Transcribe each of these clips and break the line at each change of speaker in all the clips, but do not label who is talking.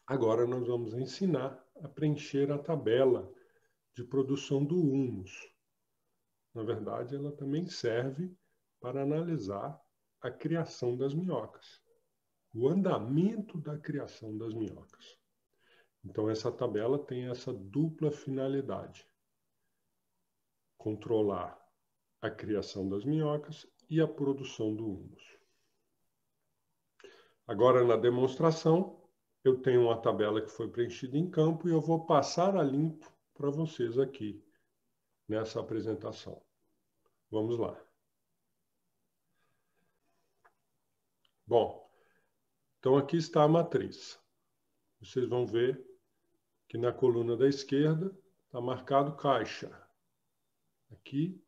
Agora nós vamos ensinar a preencher a tabela de produção do humus. Na verdade, ela também serve para analisar a criação das minhocas, o andamento da criação das minhocas. Então, essa tabela tem essa dupla finalidade: controlar a criação das minhocas e a produção do humus. Agora, na demonstração, eu tenho uma tabela que foi preenchida em campo e eu vou passar a limpo para vocês aqui, nessa apresentação. Vamos lá. Bom, então aqui está a matriz. Vocês vão ver que na coluna da esquerda está marcado caixa. Aqui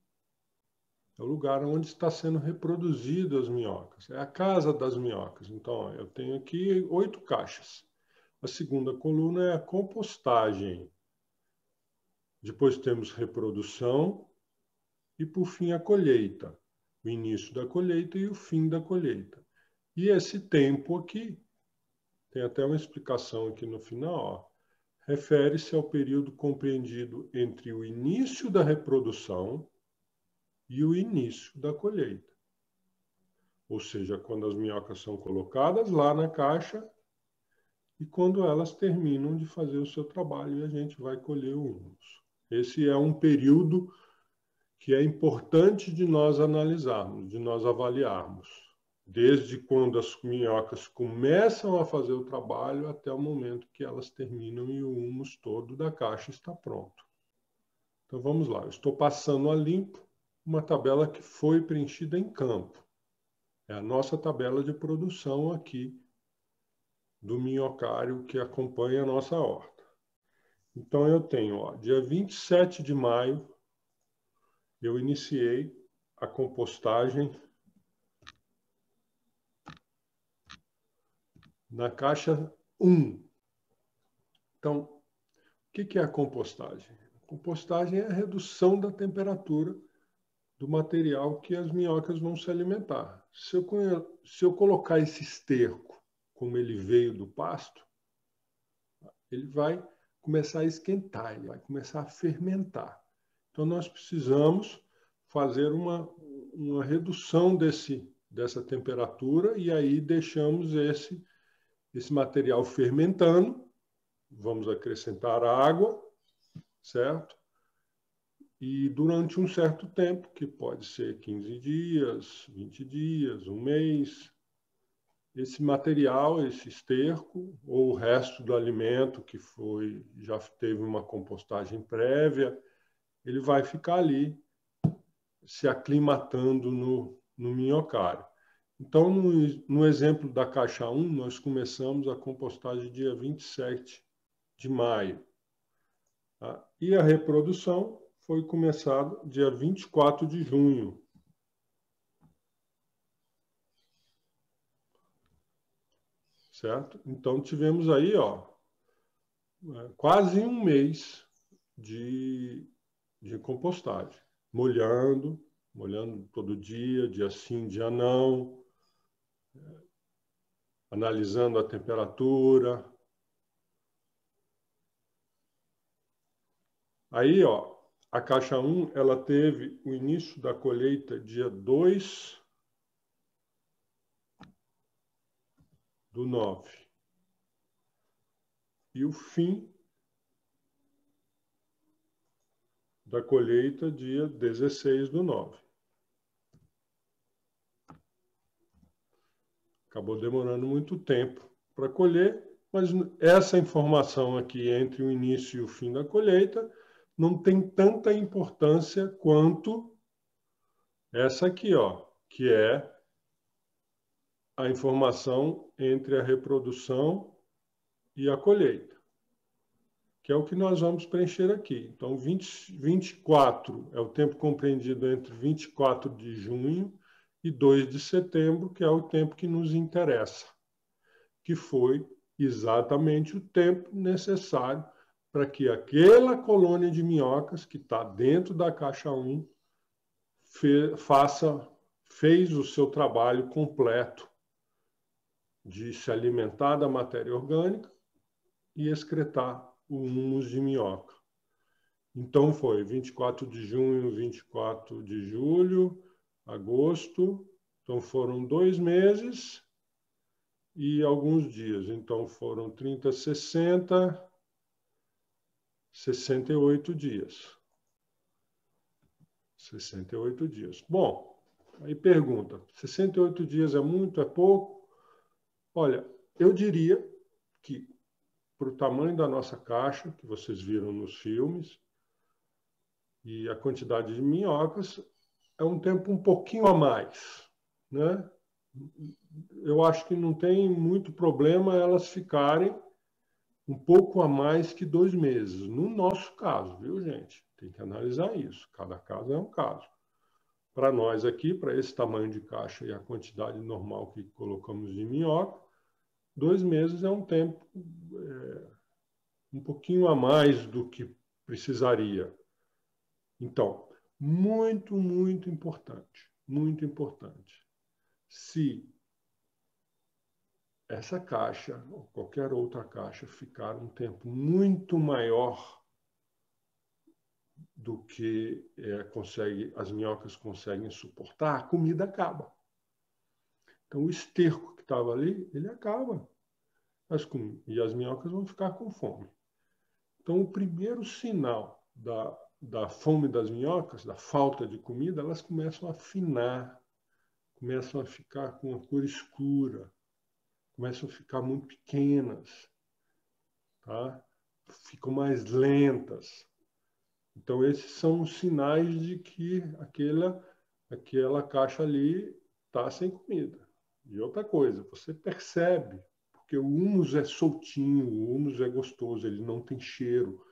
é o lugar onde está sendo reproduzido as minhocas. É a casa das minhocas. Então, ó, eu tenho aqui 8 caixas. A segunda coluna é a compostagem. Depois temos reprodução e, por fim, a colheita. O início da colheita e o fim da colheita. E esse tempo aqui, tem até uma explicação aqui no final, refere-se ao período compreendido entre o início da reprodução e o início da colheita. Ou seja, quando as minhocas são colocadas lá na caixa e quando elas terminam de fazer o seu trabalho e a gente vai colher o humus. Esse é um período que é importante de nós analisarmos, de nós avaliarmos. Desde quando as minhocas começam a fazer o trabalho até o momento que elas terminam e o humus todo da caixa está pronto. Então vamos lá, eu estou passando a limpo uma tabela que foi preenchida em campo. É a nossa tabela de produção aqui do minhocário que acompanha a nossa horta. Então eu tenho, dia 27 de maio, eu iniciei a compostagem na caixa 1. Então, o que é a compostagem? A compostagem é a redução da temperatura do material que as minhocas vão se alimentar. Se eu colocar esse esterco como ele veio do pasto, ele vai começar a esquentar, ele vai começar a fermentar. Então, nós precisamos fazer uma redução dessa temperatura e aí deixamos esse material fermentando. Vamos acrescentar água, certo? E durante um certo tempo, que pode ser 15 dias, 20 dias, um mês, esse material, esse esterco, ou o resto do alimento que já teve uma compostagem prévia, ele vai ficar ali se aclimatando no minhocário. Então, no exemplo da caixa 1, nós começamos a compostagem dia 27 de maio. Tá? E a reprodução foi começada dia 24 de junho. Certo? Então, tivemos aí quase um mês de compostagem. Molhando todo dia sim, dia não, analisando a temperatura. Aí, a caixa 1, ela teve o início da colheita dia 2/9. E o fim da colheita dia 16/9. Acabou demorando muito tempo para colher, mas essa informação aqui entre o início e o fim da colheita não tem tanta importância quanto essa aqui, que é a informação entre a reprodução e a colheita, que é o que nós vamos preencher aqui. Então, 24 é o tempo compreendido entre 24 de junho e 2 de setembro, que é o tempo que nos interessa, que foi exatamente o tempo necessário para que aquela colônia de minhocas que está dentro da caixa 1 fez o seu trabalho completo de se alimentar da matéria orgânica e excretar o humus de minhoca. Então, foi 24 de junho, 24 de julho, agosto. Então, foram 2 meses e alguns dias. Então, foram 30, 60, 68 dias. 68 dias. Bom, aí pergunta, 68 dias é muito, é pouco? Olha, eu diria que, para o tamanho da nossa caixa, que vocês viram nos filmes, e a quantidade de minhocas, é um tempo um pouquinho a mais, né? Eu acho que não tem muito problema elas ficarem um pouco a mais que 2 meses, no nosso caso, viu, gente? Tem que analisar isso, cada caso é um caso. Para nós aqui, para esse tamanho de caixa e a quantidade normal que colocamos de minhoca, 2 meses é um tempo um pouquinho a mais do que precisaria. Então, muito, muito importante, muito importante. Se essa caixa, ou qualquer outra caixa, ficar um tempo muito maior do que as minhocas conseguem suportar, a comida acaba. Então, o esterco que estava ali, ele acaba. E as minhocas vão ficar com fome. Então, o primeiro sinal da fome das minhocas, da falta de comida, elas começam a afinar, começam a ficar com uma cor escura, começam a ficar muito pequenas, tá? Ficam mais lentas. Então, esses são os sinais de que aquela caixa ali está sem comida. E outra coisa, você percebe, porque o humus é soltinho, o humus é gostoso, ele não tem cheiro.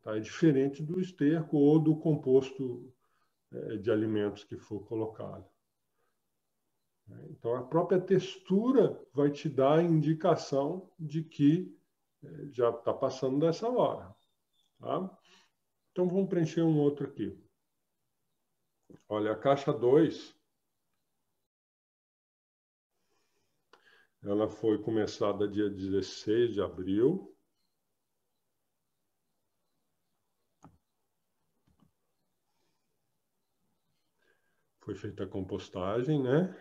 Tá? É diferente do esterco ou do composto de alimentos que for colocado. Então, a própria textura vai te dar a indicação de que já está passando dessa hora. Tá? Então, vamos preencher um outro aqui. Olha, a caixa 2, ela foi começada dia 16 de abril. Foi feita a compostagem, né?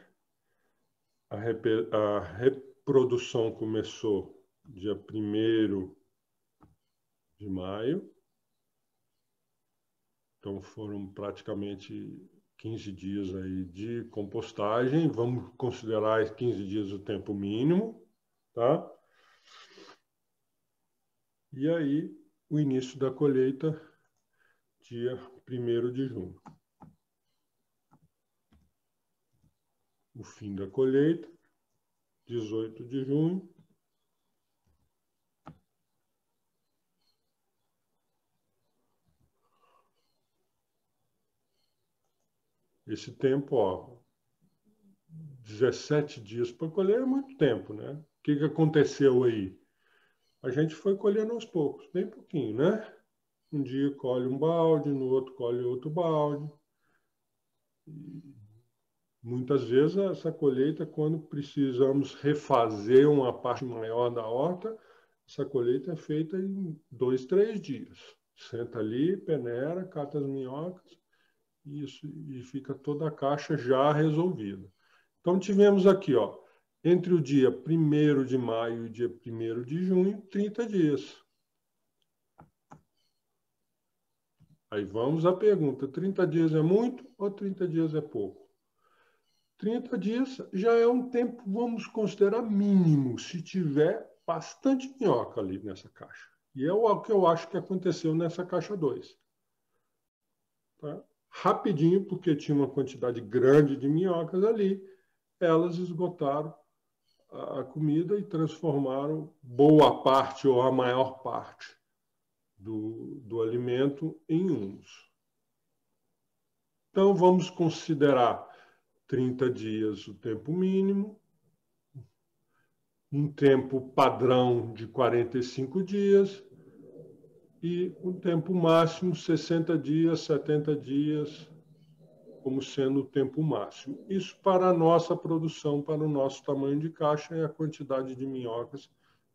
A reprodução começou dia 1º de maio. Então, foram praticamente 15 dias aí de compostagem. Vamos considerar 15 dias o tempo mínimo, tá? E aí, o início da colheita, dia 1º de junho. O fim da colheita, 18 de junho. Esse tempo, ó, 17 dias para colher é muito tempo, né? O que aconteceu aí? A gente foi colhendo aos poucos, bem pouquinho, né? Um dia colhe um balde, no outro colhe outro balde. Muitas vezes essa colheita, quando precisamos refazer uma parte maior da horta, essa colheita é feita em 2, 3 dias. Senta ali, peneira, cata as minhocas, e fica toda a caixa já resolvida. Então, tivemos aqui, ó, entre o dia 1º de maio e o dia 1º de junho, 30 dias. Aí vamos à pergunta, 30 dias é muito ou 30 dias é pouco? 30 dias já é um tempo, vamos considerar mínimo, se tiver bastante minhoca ali nessa caixa. E é o que eu acho que aconteceu nessa caixa 2. Tá? Rapidinho, porque tinha uma quantidade grande de minhocas ali, elas esgotaram a comida e transformaram boa parte ou a maior parte do alimento em humus. Então, vamos considerar 30 dias o tempo mínimo, um tempo padrão de 45 dias e um tempo máximo 60 dias, 70 dias, como sendo o tempo máximo. Isso para a nossa produção, para o nosso tamanho de caixa e a quantidade de minhocas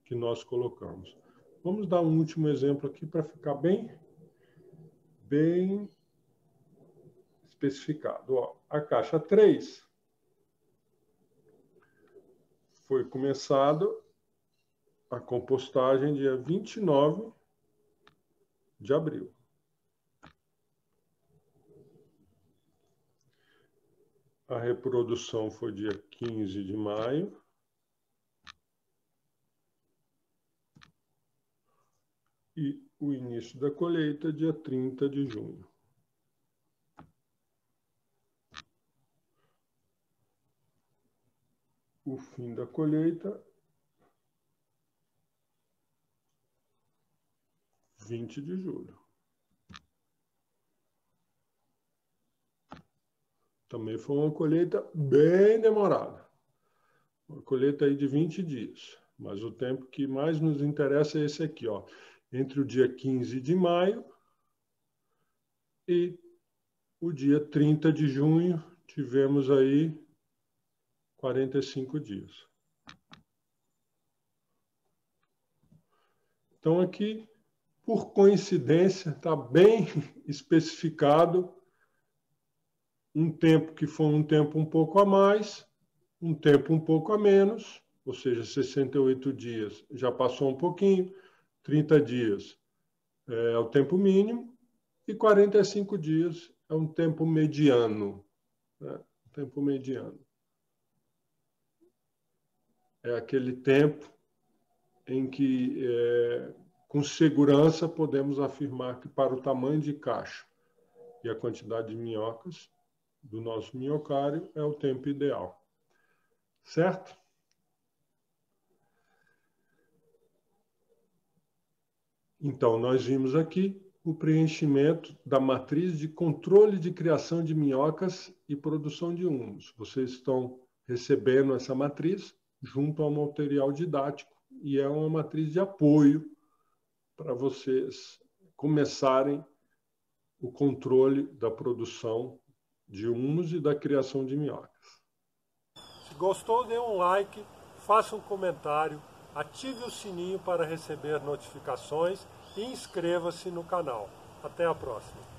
que nós colocamos. Vamos dar um último exemplo aqui para ficar bem especificado. Ó, a caixa 3 foi começado a compostagem dia 29 de abril. A reprodução foi dia 15 de maio. E o início da colheita, dia 30 de junho. O fim da colheita, 20 de julho. Também foi uma colheita bem demorada. Uma colheita aí de 20 dias. Mas o tempo que mais nos interessa é esse aqui, ó. Entre o dia 15 de maio e o dia 30 de junho, tivemos aí 45 dias. Então aqui, por coincidência, está bem especificado um tempo que foi um tempo um pouco a mais, um tempo um pouco a menos, ou seja, 68 dias já passou um pouquinho, 30 dias é o tempo mínimo e 45 dias é um tempo mediano. Né? Tempo mediano. É aquele tempo em que, com segurança, podemos afirmar que para o tamanho de caixa e a quantidade de minhocas do nosso minhocário é o tempo ideal. Certo? Então, nós vimos aqui o preenchimento da matriz de controle de criação de minhocas e produção de humus. Vocês estão recebendo essa matriz junto ao material didático e é uma matriz de apoio para vocês começarem o controle da produção de humus e da criação de minhocas. Se gostou, dê um like, faça um comentário, ative o sininho para receber notificações e inscreva-se no canal. Até a próxima!